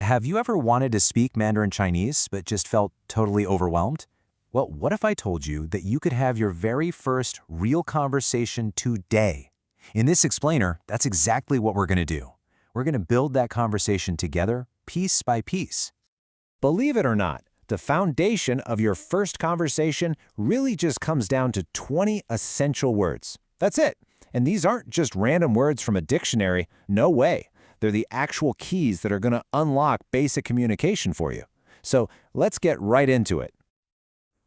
Have you ever wanted to speak Mandarin Chinese but just felt totally overwhelmed? Well, what if I told you that you could have your very first real conversation today? In this explainer, that's exactly what we're going to do. We're going to build that conversation together, piece by piece. Believe it or not, the foundation of your first conversation really just comes down to 20 essential words. That's it. And these aren't just random words from a dictionary. No way. They're the actual keys that are going to unlock basic communication for you. So let's get right into it.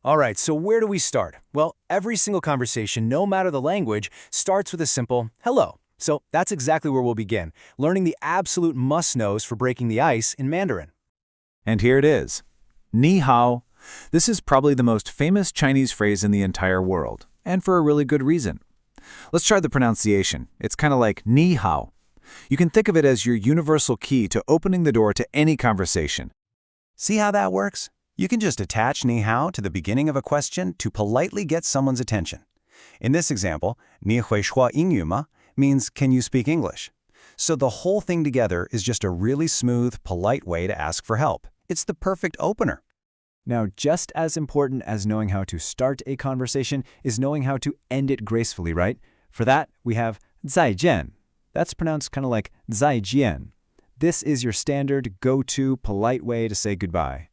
All right, so where do we start? Well, every single conversation, no matter the language, starts with a simple hello. So that's exactly where we'll begin, learning the absolute must-knows for breaking the ice in Mandarin. And here it is. Ni hao. This is probably the most famous Chinese phrase in the entire world, and for a really good reason. Let's try the pronunciation. It's kind of like ni hao. You can think of it as your universal key to opening the door to any conversation. See how that works? You can just attach ni hao to the beginning of a question to politely get someone's attention. In this example, 你会说英语吗 means can you speak English? So the whole thing together is just a really smooth, polite way to ask for help. It's the perfect opener. Now, just as important as knowing how to start a conversation is knowing how to end it gracefully, right? For that, we have 再见. That's pronounced kind of like 再见. This is your standard, go-to, polite way to say goodbye.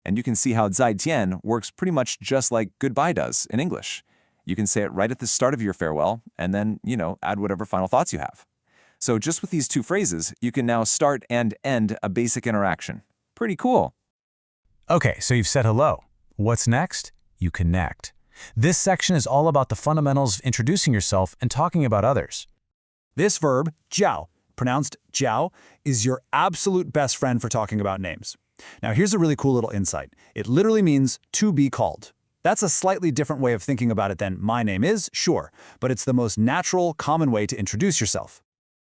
And you can see how 再见 works pretty much just like goodbye does in English. You can say it right at the start of your farewell, and then, add whatever final thoughts you have. So just with these two phrases, you can now start and end a basic interaction. Pretty cool. Okay, so you've said hello. What's next? You connect. This section is all about the fundamentals of introducing yourself and talking about others. This verb, jiao, pronounced jiao, is your absolute best friend for talking about names. Now here's a really cool little insight. It literally means to be called. That's a slightly different way of thinking about it than my name is, sure, but it's the most natural, common way to introduce yourself.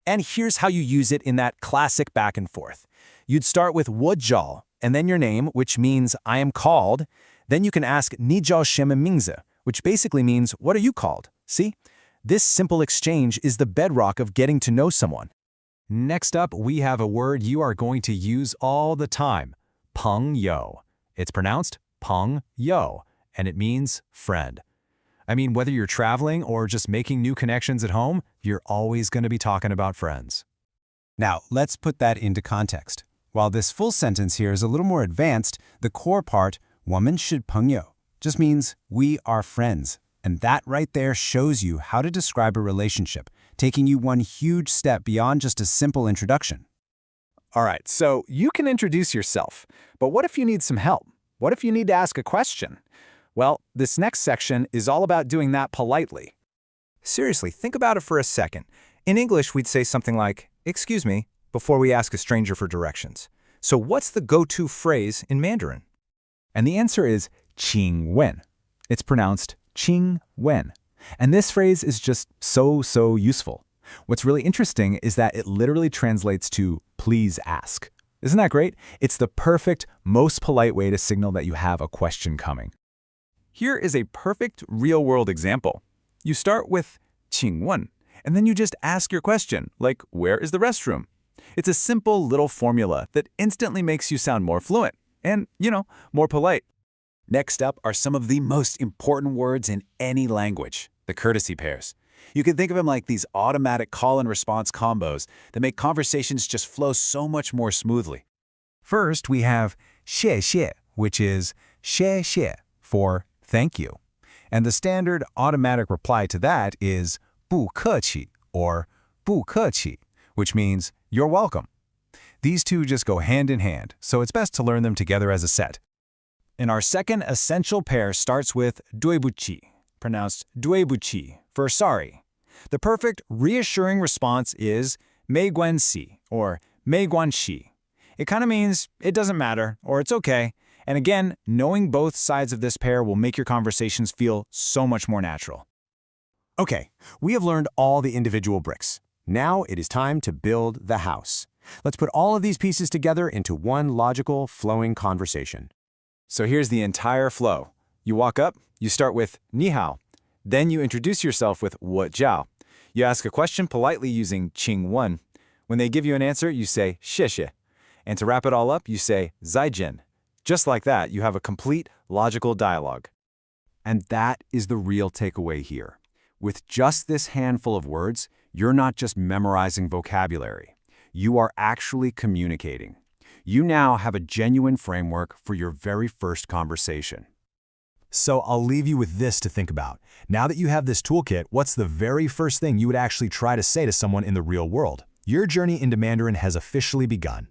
And here's how you use it in that classic back and forth. You'd start with 我叫, and then your name, which means I am called. Then you can ask 你叫什么名字, which basically means what are you called? See? This simple exchange is the bedrock of getting to know someone. Next up, we have a word you are going to use all the time, 朋友. It's pronounced 朋友, and it means friend. I mean, whether you're traveling or just making new connections at home, you're always going to be talking about friends. Now, let's put that into context. While this full sentence here is a little more advanced, the core part, 我们是朋友, just means we are friends. And that right there shows you how to describe a relationship, taking you one huge step beyond just a simple introduction. All right, so you can introduce yourself, but what if you need some help? What if you need to ask a question? Well, this next section is all about doing that politely. Seriously, think about it for a second. In English, we'd say something like, excuse me, before we ask a stranger for directions. So what's the go-to phrase in Mandarin? And the answer is 请问. It's pronounced 请问. And this phrase is just so useful. What's really interesting is that it literally translates to please ask. Isn't that great? It's the perfect, most polite way to signal that you have a question coming. Here is a perfect real-world example. You start with 请问, and then you just ask your question, like, where is the restroom? It's a simple little formula that instantly makes you sound more fluent and, more polite. Next up are some of the most important words in any language, the courtesy pairs. You can think of them like these automatic call and response combos that make conversations just flow so much more smoothly. First, we have 谢谢, which is 谢谢for thank you. And the standard automatic reply to that is 不客气 or 不客气, which means you're welcome. These two just go hand in hand, so it's best to learn them together as a set. And our second essential pair starts with 对不起, pronounced 对不起, for sorry. The perfect, reassuring response is 没关系 or 没关系. It kind of means it doesn't matter or it's okay. And again, knowing both sides of this pair will make your conversations feel so much more natural. Okay, we have learned all the individual bricks. Now it is time to build the house. Let's put all of these pieces together into one logical, flowing conversation. So here's the entire flow. You walk up, you start with 你好. Then you introduce yourself with 我叫. You ask a question politely using 请问. When they give you an answer, you say 谢谢. And to wrap it all up, you say 再见. Just like that, you have a complete, logical dialogue. And that is the real takeaway here. With just this handful of words, you're not just memorizing vocabulary. You are actually communicating. You now have a genuine framework for your very first conversation. So I'll leave you with this to think about. Now that you have this toolkit, what's the very first thing you would actually try to say to someone in the real world? Your journey into Mandarin has officially begun.